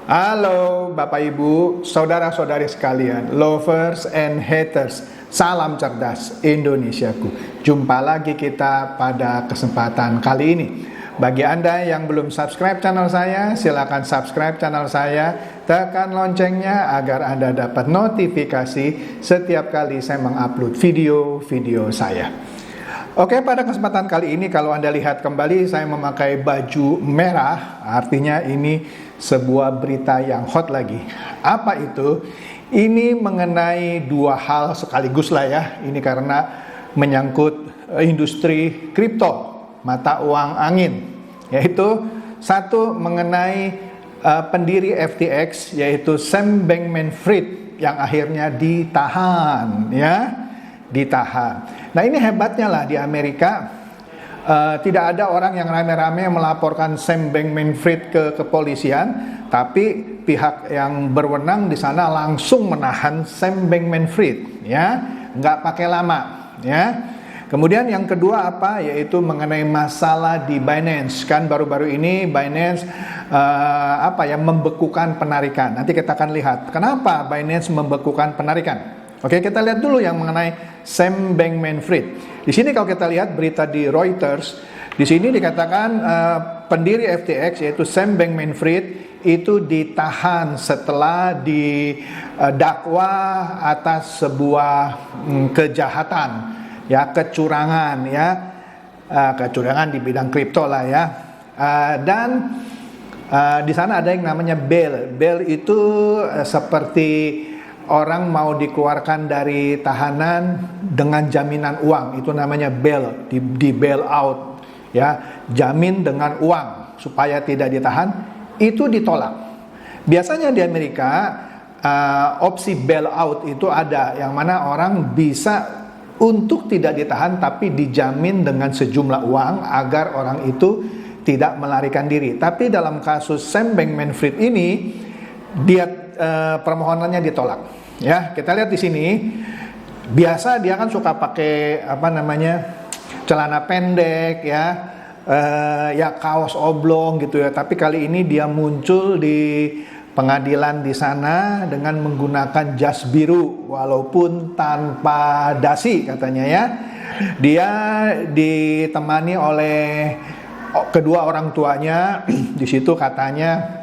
Halo Bapak Ibu, saudara-saudari sekalian, lovers and haters, salam cerdas Indonesiaku. Jumpa lagi kita pada kesempatan kali ini. Bagi Anda yang belum subscribe channel saya, silakan subscribe channel saya, tekan loncengnya agar Anda dapat notifikasi setiap kali saya mengupload video-video saya. Oke, pada kesempatan kali ini kalau Anda lihat kembali saya memakai baju merah, artinya ini sebuah berita yang hot lagi. Apa itu? Ini mengenai dua hal sekaligus lah ya. Ini karena menyangkut industri kripto, mata uang angin. Yaitu satu mengenai pendiri FTX yaitu Sam Bankman-Fried yang akhirnya ditahan ya. Ditahan. Nah ini hebatnya lah di Amerika, tidak ada orang yang rame-rame melaporkan Sam Bankman-Fried ke kepolisian, tapi pihak yang berwenang di sana langsung menahan Sam Bankman-Fried, ya, nggak pakai lama, ya. Kemudian yang kedua apa? Yaitu mengenai masalah di Binance, kan baru-baru ini Binance membekukan penarikan. Nanti kita akan lihat kenapa Binance membekukan penarikan. Oke, kita lihat dulu yang mengenai Sam Bankman-Fried. Di sini kalau kita lihat berita di Reuters, di sini dikatakan pendiri FTX yaitu Sam Bankman-Fried itu ditahan setelah didakwa atas sebuah kejahatan, ya, kecurangan, ya, kecurangan di bidang kripto lah ya, dan di sana ada yang namanya bail. Bail itu seperti orang mau dikeluarkan dari tahanan dengan jaminan uang, itu namanya bail, di bail out, ya, jamin dengan uang supaya tidak ditahan, itu ditolak. Biasanya di Amerika opsi bail out itu ada, yang mana orang bisa untuk tidak ditahan tapi dijamin dengan sejumlah uang agar orang itu tidak melarikan diri. Tapi dalam kasus Sam Bankman-Fried ini dia permohonannya ditolak. Ya, kita lihat di sini. Biasa dia kan suka pakai celana pendek, ya, ya kaos oblong gitu ya. Tapi kali ini dia muncul di pengadilan di sana dengan menggunakan jas biru, walaupun tanpa dasi katanya ya. Dia ditemani oleh kedua orang tuanya. Di situ katanya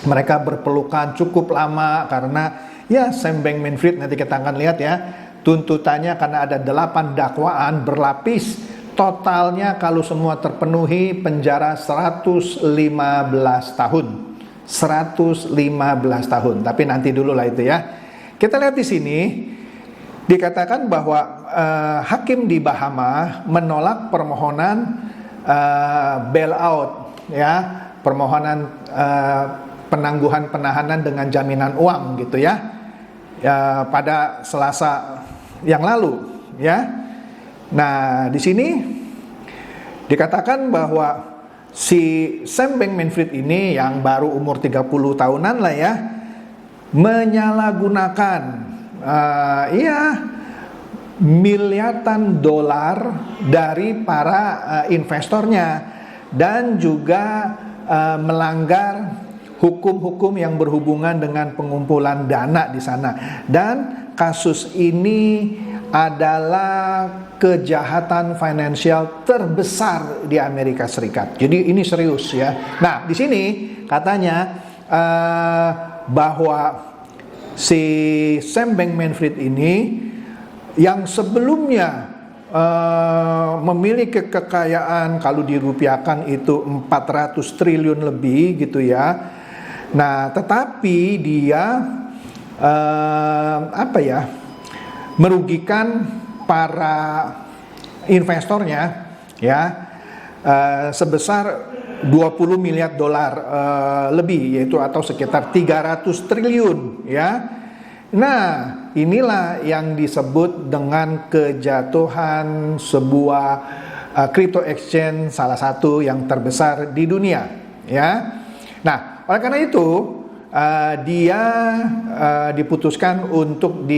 mereka berpelukan cukup lama karena ya Sam Bankman-Fried, nanti kita akan lihat ya, tuntutannya karena ada 8 dakwaan berlapis, totalnya kalau semua terpenuhi penjara 115 tahun. 115 tahun. Tapi nanti dulu lah itu ya. Kita lihat di sini dikatakan bahwa hakim di Bahama menolak permohonan bailout, ya, permohonan penangguhan penahanan dengan jaminan uang gitu ya, pada Selasa yang lalu ya. Nah di sini dikatakan bahwa si Sam Bankman-Fried ini yang baru umur 30 tahunan lah ya, menyalahgunakan miliaran dolar dari para investornya dan juga melanggar hukum-hukum yang berhubungan dengan pengumpulan dana di sana. Dan kasus ini adalah kejahatan finansial terbesar di Amerika Serikat. Jadi ini serius ya. Nah, di sini katanya bahwa si Sam Bankman-Fried ini yang sebelumnya memiliki kekayaan kalau dirupiahkan itu 400 triliun lebih gitu ya. Nah, tetapi dia merugikan para investornya ya sebesar 20 miliar dolar lebih, yaitu atau sekitar 300 triliun ya. Nah, inilah yang disebut dengan kejatuhan sebuah crypto exchange, salah satu yang terbesar di dunia ya. Nah, oleh karena itu dia diputuskan untuk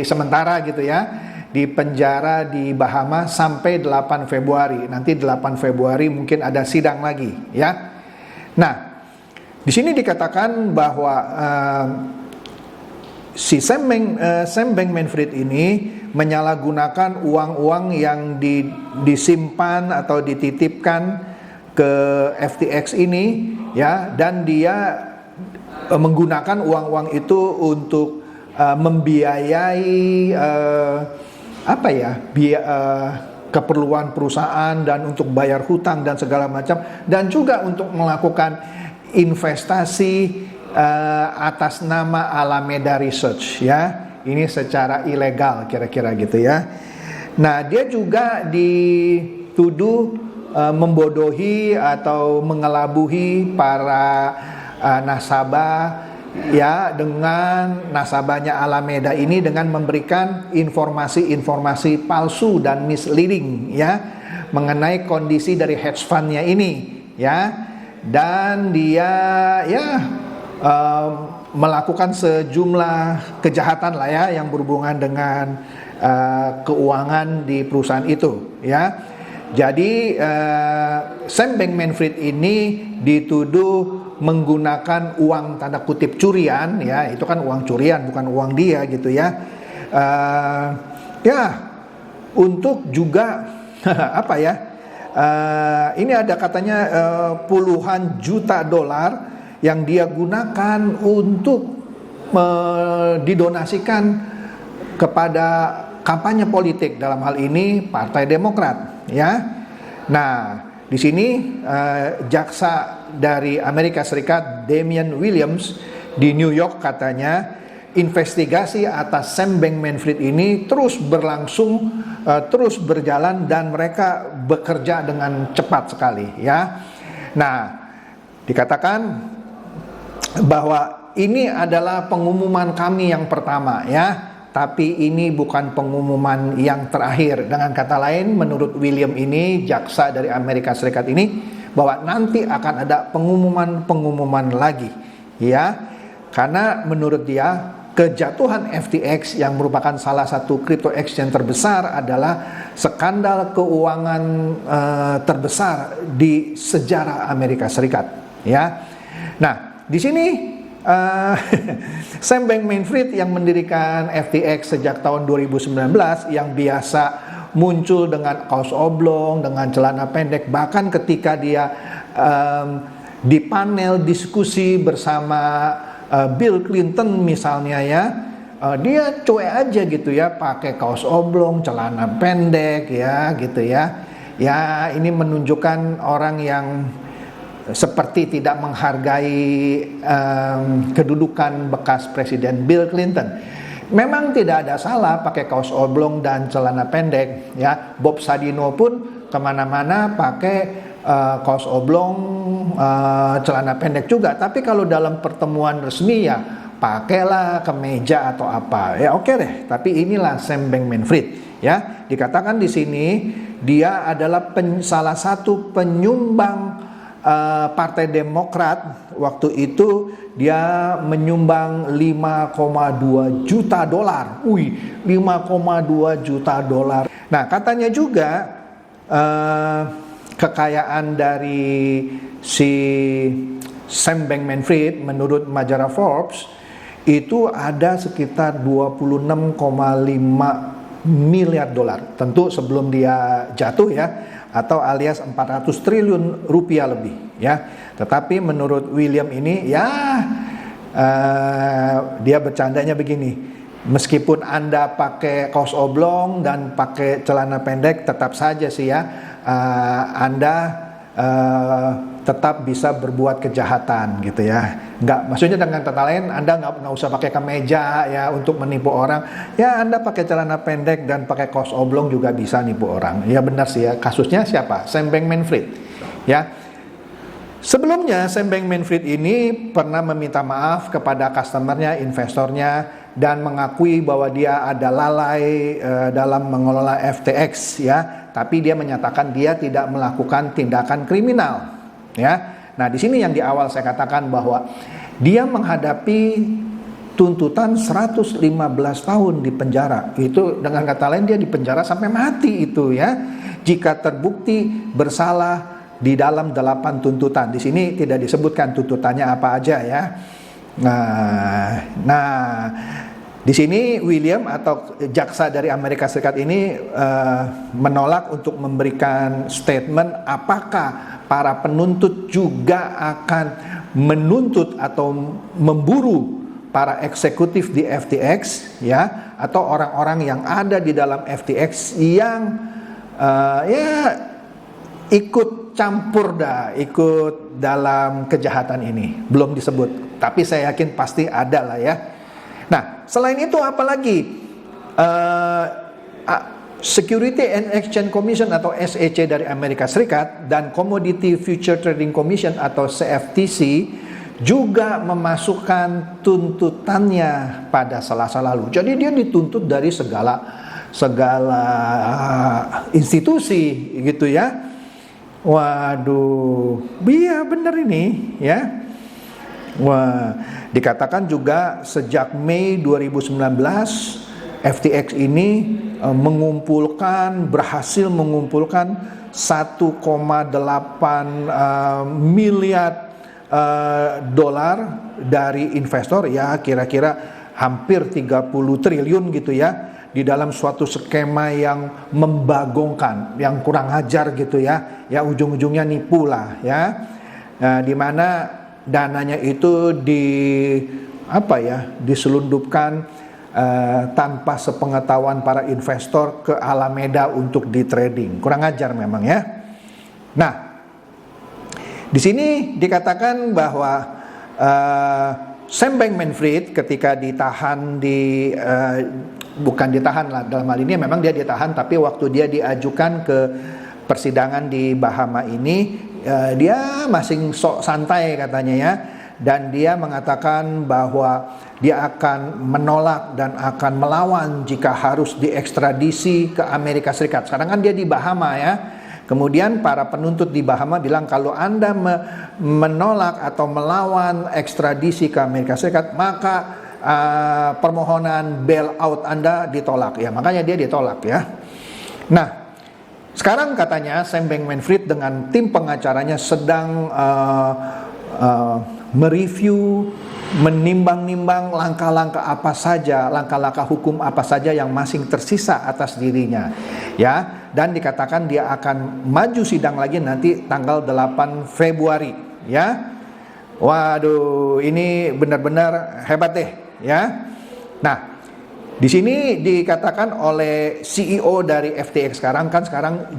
sementara gitu ya, di penjara di Bahama sampai 8 Februari. Nanti 8 Februari mungkin ada sidang lagi ya. Nah, Di sini dikatakan bahwa si Sam Bankman-Fried ini menyalahgunakan uang-uang yang disimpan atau dititipkan ke FTX ini, ya, dan dia menggunakan uang-uang itu untuk membiayai keperluan perusahaan dan untuk bayar hutang dan segala macam, dan juga untuk melakukan investasi atas nama Alameda Research, ya. Ini secara ilegal kira-kira gitu ya. Nah, dia juga dituduh membodohi atau mengelabuhi para nasabah, ya, dengan nasabahnya Alameda ini dengan memberikan informasi-informasi palsu dan misleading, ya, mengenai kondisi dari hedge fund-nya ini, ya. Dan dia, ya, melakukan sejumlah kejahatan lah, ya, yang berhubungan dengan keuangan di perusahaan itu, ya. Jadi Sam Bankman-Fried ini dituduh menggunakan uang tanda kutip curian, ya, itu kan uang curian bukan uang dia gitu ya, ya, untuk juga apa ya, ini ada katanya puluhan juta dolar yang dia gunakan untuk didonasikan kepada kampanye politik, dalam hal ini Partai Demokrat, ya. Nah, di sini jaksa dari Amerika Serikat Damian Williams di New York katanya investigasi atas Sam Bankman-Fried ini terus berlangsung, terus berjalan, dan mereka bekerja dengan cepat sekali, ya. Nah, dikatakan bahwa ini adalah pengumuman kami yang pertama, ya, tapi ini bukan pengumuman yang terakhir. Dengan kata lain, menurut William ini, jaksa dari Amerika Serikat ini, bahwa nanti akan ada pengumuman lagi, ya, karena menurut dia kejatuhan FTX yang merupakan salah satu crypto exchange terbesar adalah skandal keuangan terbesar di sejarah Amerika Serikat, ya. Nah, di sini Sam Bankman-Fried yang mendirikan FTX sejak tahun 2019, yang biasa muncul dengan kaos oblong, dengan celana pendek, bahkan ketika dia di panel diskusi bersama Bill Clinton misalnya, ya, dia cuek aja gitu ya, pakai kaos oblong, celana pendek, ya, gitu ya. Ya, ini menunjukkan orang yang seperti tidak menghargai kedudukan bekas Presiden Bill Clinton. Memang tidak ada salah pakai kaos oblong dan celana pendek, ya. Bob Sadino pun kemana-mana pakai kaos oblong, celana pendek juga. Tapi kalau dalam pertemuan resmi, ya, pakailah kemeja atau apa, ya, oke deh. Tapi inilah Sam Bankman-Fried, ya. Dikatakan di sini dia adalah salah satu penyumbang Partai Demokrat. Waktu itu dia menyumbang 5,2 juta dolar. 5,2 juta dolar. Nah, katanya juga kekayaan dari si Sam Bankman-Fried menurut majalah Forbes itu ada sekitar 26,5 miliar dolar. Tentu sebelum dia jatuh, ya, atau alias 400 triliun rupiah lebih, ya. Tetapi menurut William ini, ya, dia bercandanya begini, meskipun Anda pakai kaos oblong dan pakai celana pendek, tetap saja sih, ya, Anda tetap bisa berbuat kejahatan gitu, ya. Maksudnya dengan kata lain, Anda nggak usah pakai kemeja, ya, untuk menipu orang. Ya, Anda pakai celana pendek dan pakai kaos oblong juga bisa nipu orang. Ya, benar sih, ya. Kasusnya siapa? Sam Bankman-Fried, ya. Sebelumnya Sam Bankman-Fried ini pernah meminta maaf kepada customernya, investornya, dan mengakui bahwa dia ada lalai dalam mengelola FTX, ya. Tapi dia menyatakan dia tidak melakukan tindakan kriminal, ya. Nah, di sini yang di awal saya katakan bahwa dia menghadapi tuntutan 115 tahun di penjara. Itu dengan kata lain dia di penjara sampai mati itu, ya. Jika terbukti bersalah di dalam 8 tuntutan. Di sini tidak disebutkan tuntutannya apa aja ya. Nah, di sini William atau jaksa dari Amerika Serikat ini menolak untuk memberikan statement apakah para penuntut juga akan menuntut atau memburu para eksekutif di FTX ya, atau orang-orang yang ada di dalam FTX yang ikut campur ikut dalam kejahatan ini. Belum disebut, tapi saya yakin pasti ada lah ya. Nah, selain itu apalagi Security and Exchange Commission atau SEC dari Amerika Serikat dan Commodity Future Trading Commission atau CFTC juga memasukkan tuntutannya pada Selasa lalu. Jadi dia dituntut dari segala institusi gitu ya. Waduh, iya benar ini ya. Wah, dikatakan juga sejak Mei 2019 FTX ini berhasil mengumpulkan 1,8 miliar dolar dari investor ya, kira-kira hampir 30 triliun gitu ya, di dalam suatu skema yang membagongkan, yang kurang ajar gitu ya, ujung-ujungnya nipu lah ya, di mana dananya itu diselundupkan tanpa sepengetahuan para investor ke Alameda untuk di trading. Kurang ajar memang ya. Nah, di sini dikatakan bahwa Sam Bankman-Fried ketika ditahan bukan ditahan lah, dalam hal ini memang dia ditahan, tapi waktu dia diajukan ke persidangan di Bahama ini, dia masih sok santai katanya ya, dan dia mengatakan bahwa dia akan menolak dan akan melawan jika harus diekstradisi ke Amerika Serikat. Sekarang kan dia di Bahama ya. Kemudian para penuntut di Bahama bilang kalau Anda menolak atau melawan ekstradisi ke Amerika Serikat, maka permohonan bailout Anda ditolak ya. Makanya dia ditolak ya. Nah, sekarang katanya Sam Bankman-Fried dengan tim pengacaranya sedang mereview, menimbang-nimbang langkah-langkah hukum apa saja yang masih tersisa atas dirinya ya, dan dikatakan dia akan maju sidang lagi nanti tanggal 8 Februari ya. Waduh, ini benar-benar hebat deh ya. Nah, di sini dikatakan oleh CEO dari FTX sekarang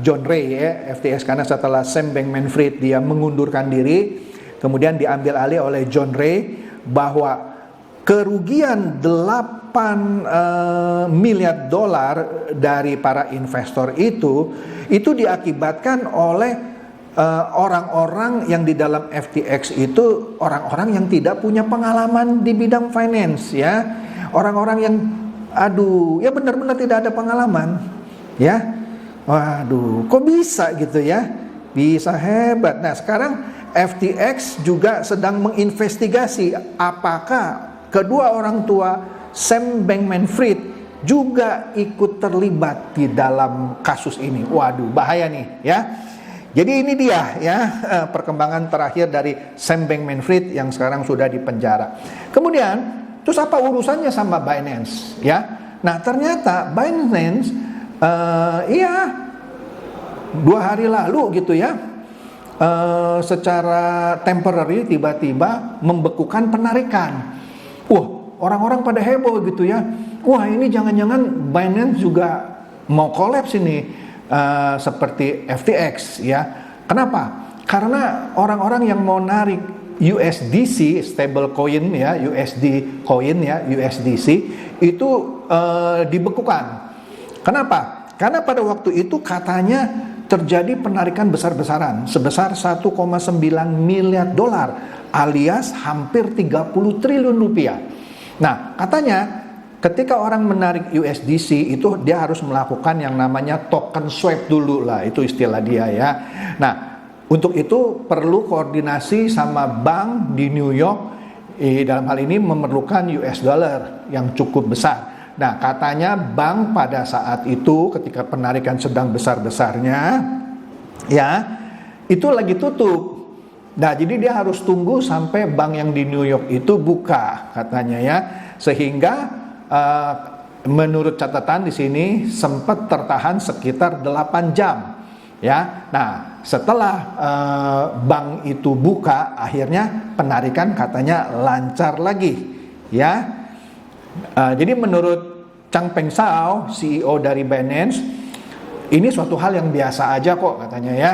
John Ray ya, FTX, karena setelah Sam Bankman-Fried dia mengundurkan diri, kemudian diambil alih oleh John Ray, bahwa kerugian 8 miliar dolar dari para investor itu diakibatkan oleh orang-orang yang di dalam FTX itu orang-orang yang tidak punya pengalaman di bidang finance ya, orang-orang yang ya benar-benar tidak ada pengalaman ya. Waduh, kok bisa gitu ya, bisa hebat. Nah, sekarang FTX juga sedang menginvestigasi apakah kedua orang tua Sam Bankman-Fried juga ikut terlibat di dalam kasus ini. Waduh, bahaya nih ya. Jadi ini dia ya, perkembangan terakhir dari Sam Bankman-Fried yang sekarang sudah di penjara. Kemudian, terus apa urusannya sama Binance ya? Nah, ternyata Binance 2 hari lalu gitu ya, secara temporary tiba-tiba membekukan penarikan. Orang-orang pada heboh gitu ya. Wah, ini jangan-jangan Binance juga mau kolaps ini, seperti FTX ya. Kenapa? Karena orang-orang yang mau narik USDC, stable coin ya, USD coin ya, USDC itu dibekukan. Kenapa? Karena pada waktu itu katanya terjadi penarikan besar-besaran sebesar 1,9 miliar dolar alias hampir 30 triliun rupiah. Nah, katanya ketika orang menarik USDC itu dia harus melakukan yang namanya token swap dulu lah, itu istilah dia ya. Nah, untuk itu perlu koordinasi sama bank di New York, dalam hal ini memerlukan US dollar yang cukup besar. Nah, katanya bank pada saat itu ketika penarikan sedang besar-besarnya ya, itu lagi tutup. Nah, jadi dia harus tunggu sampai bank yang di New York itu buka katanya ya. Sehingga menurut catatan di sini sempat tertahan sekitar 8 jam ya. Nah, setelah bank itu buka, akhirnya penarikan katanya lancar lagi ya. Jadi menurut Chang Peng Shao, CEO dari Binance, ini suatu hal yang biasa aja kok katanya ya.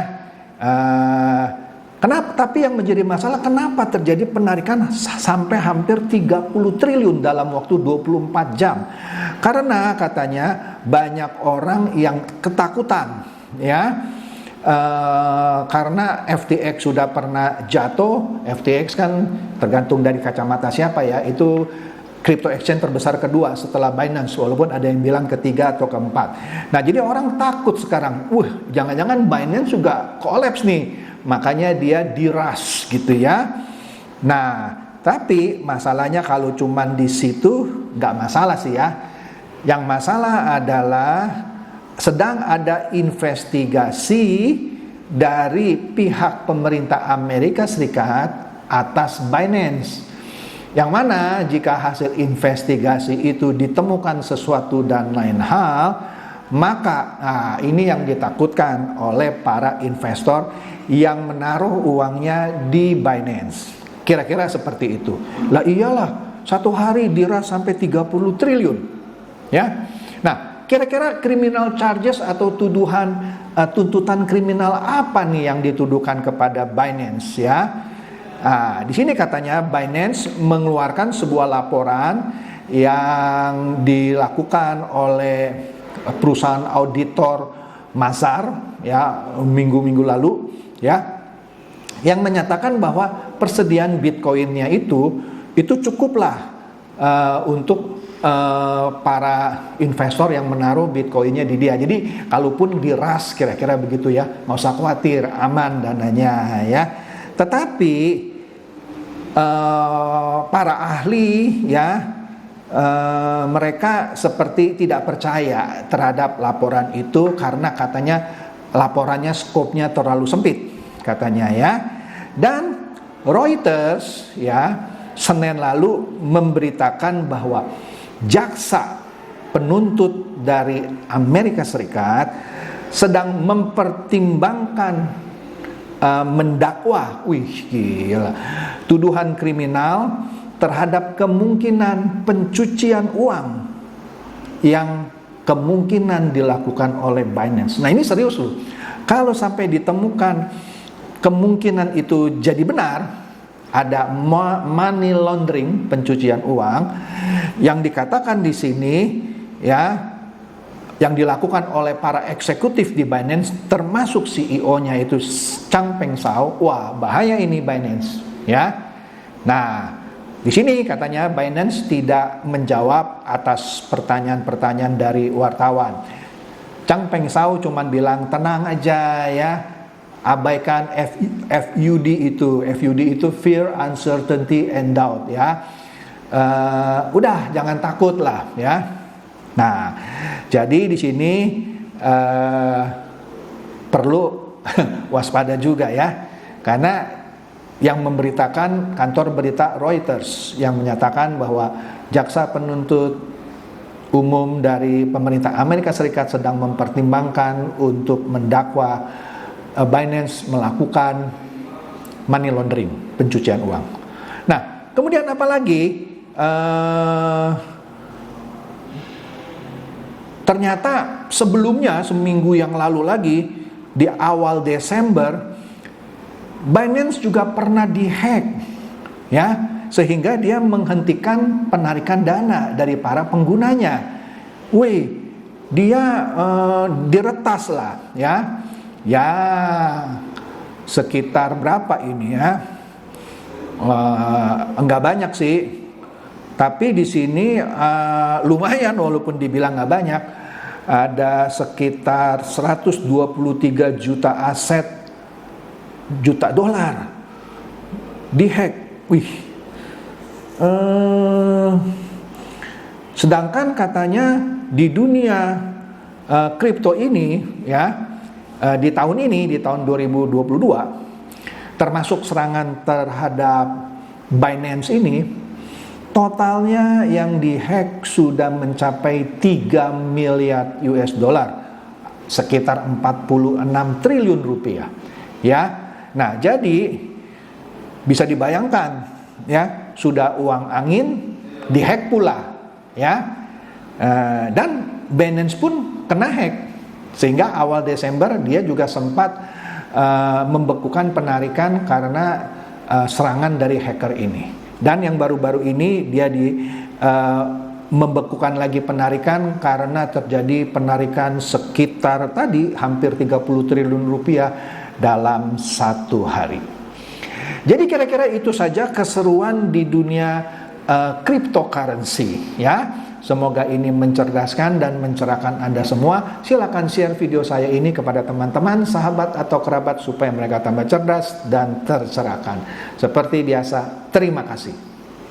Kenapa? Tapi yang menjadi masalah, kenapa terjadi penarikan sampai hampir 30 triliun dalam waktu 24 jam? Karena katanya banyak orang yang ketakutan ya. Karena FTX sudah pernah jatuh. FTX kan tergantung dari kacamata siapa ya, itu crypto exchange terbesar kedua setelah Binance, walaupun ada yang bilang ketiga atau keempat. Nah, jadi orang takut sekarang, jangan-jangan Binance juga kolaps nih, makanya dia diras gitu ya. Nah, tapi masalahnya kalau cuman di situ nggak masalah sih ya. Yang masalah adalah sedang ada investigasi dari pihak pemerintah Amerika Serikat atas Binance. Yang mana jika hasil investigasi itu ditemukan sesuatu dan lain hal, maka ini yang ditakutkan oleh para investor yang menaruh uangnya di Binance. Kira-kira seperti itu. Lah iyalah, satu hari diras sampai 30 triliun. Ya. Nah, kira-kira criminal charges atau tuntutan kriminal apa nih yang dituduhkan kepada Binance ya? Di sini katanya Binance mengeluarkan sebuah laporan yang dilakukan oleh perusahaan auditor Mazars ya minggu-minggu lalu ya, yang menyatakan bahwa persediaan Bitcoinnya itu cukuplah untuk para investor yang menaruh Bitcoinnya di dia. Jadi kalaupun diras kira-kira begitu ya, nggak usah khawatir, aman dananya ya. Tetapi para ahli ya, mereka seperti tidak percaya terhadap laporan itu karena katanya laporannya skopnya terlalu sempit katanya ya. Dan Reuters ya Senin lalu memberitakan bahwa jaksa penuntut dari Amerika Serikat sedang mempertimbangkan mendakwa, gila, tuduhan kriminal terhadap kemungkinan pencucian uang yang kemungkinan dilakukan oleh Binance. Nah ini serius loh. Kalau sampai ditemukan kemungkinan itu jadi benar, ada money laundering, pencucian uang, yang dikatakan di sini ya, yang dilakukan oleh para eksekutif di Binance, termasuk CEO-nya itu Chang Peng Shao. Wah, bahaya ini Binance, ya. Nah, di sini katanya Binance tidak menjawab atas pertanyaan-pertanyaan dari wartawan. Chang Peng Shao cuma bilang tenang aja ya, abaikan FUD itu fear, uncertainty, and doubt ya. Udah jangan takut lah ya. Nah, jadi di sini perlu waspada juga ya, karena yang memberitakan kantor berita Reuters yang menyatakan bahwa jaksa penuntut umum dari pemerintah Amerika Serikat sedang mempertimbangkan untuk mendakwa Binance melakukan money laundering, pencucian uang. Nah, kemudian apa lagi? Ternyata sebelumnya, seminggu yang lalu lagi, di awal Desember, Binance juga pernah dihack, ya, sehingga dia menghentikan penarikan dana dari para penggunanya. Dia diretas lah, ya sekitar berapa ini ya? Enggak banyak sih. Tapi di sini lumayan, walaupun dibilang nggak banyak, ada sekitar 123 juta aset, juta dolar dihack. Sedangkan katanya di dunia kripto ini ya, di tahun ini, di tahun 2022, termasuk serangan terhadap Binance ini, totalnya yang dihack sudah mencapai 3 miliar US dollar, sekitar 46 triliun rupiah. Ya, nah jadi bisa dibayangkan, ya, sudah uang angin dihack pula, ya, dan Binance pun kena hack, sehingga awal Desember dia juga sempat membekukan penarikan karena serangan dari hacker ini. Dan yang baru-baru ini dia membekukan lagi penarikan karena terjadi penarikan sekitar tadi hampir 30 triliun rupiah dalam satu hari. Jadi kira-kira itu saja keseruan di dunia cryptocurrency, ya. Semoga ini mencerdaskan dan mencerahkan Anda semua. Silakan share video saya ini kepada teman-teman, sahabat atau kerabat supaya mereka tambah cerdas dan tercerahkan. Seperti biasa, terima kasih.